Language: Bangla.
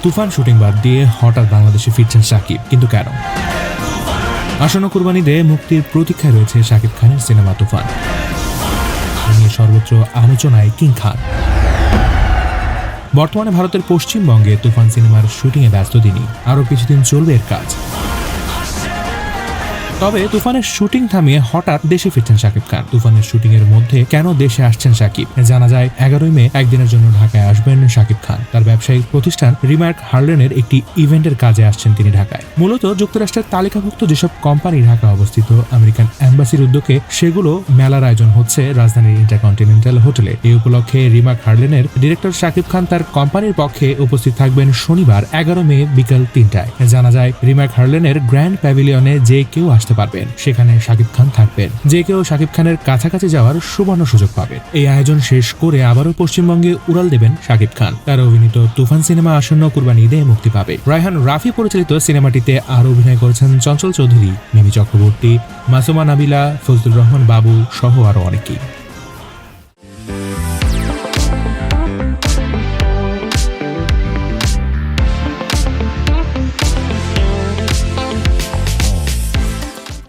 তুফান শুটিং বাদ দিয়ে হঠাৎ বাংলাদেশে ফিরছেন শাকিব, কিন্তু কেন? আসন্ন কুরবানি ঈদে মুক্তির প্রতীক্ষায় রয়েছে শাকিব খানের সিনেমা তুফান। নিয়ে সর্বোচ্চ আলোচনায় কিং খান। বর্তমানে ভারতের পশ্চিমবঙ্গে তুফান সিনেমার শুটিংয়ে ব্যস্ত তিনি। আরও কিছুদিন চলবে এর কাজ। তবে তুফানের শুটিং থামিয়ে হঠাৎ দেশে ফিরছেন শাকিব খান। তুফানের শুটিং এর মধ্যে কেন দেশে আসছেন শাকিব? জানা যায় 11ই মে একদিনের জন্য ঢাকায় আসবেন শাকিব খান। তার ব্যবসায়িক প্রতিষ্ঠান রিমার্ক হার্লেনের একটি ইভেন্টের কাজে আসছেন তিনি ঢাকায়। মূলত যুক্তরাষ্ট্রের তালিকাভুক্ত যেসব কোম্পানি ঢাকা অবস্থিত আমেরিকান এম্বাসির উদ্যোগে সেগুলো মেলার আয়োজন হচ্ছে রাজধানীর ইন্টারকন্টিনেন্টাল হোটেলে। এই উপলক্ষে রিমার্ক হার্লেনের ডিরেক্টর শাকিব খান তার কোম্পানির পক্ষে উপস্থিত থাকবেন শনিবার 11 মে বিকাল 3টায়। জানা যায় রিমার্ক হার্লেনের গ্র্যান্ড প্যাভিলিয়নে যে কেউ আসতে পারবেন, সেখানে শাকিব খান থাকবেন। যে কেউ শাকিব খানের কাছাকাছি যাওয়ার সুবর্ণ সুযোগ পাবেন। এই আয়োজন শেষ করে আবারও পশ্চিমবঙ্গে উড়াল দেবেন শাকিব খান। তার অভিনীত তুফান সিনেমা আসন্ন কুরবানি ঈদে মুক্তি পাবে। রায়হান রাফি পরিচালিত সিনেমাটিতে আরও অভিনয় করেছেন চঞ্চল চৌধুরী, মিমি চক্রবর্তী, মাসুমা নাবিলা, ফজলুর রহমান বাবু সহ আরো অনেকেই।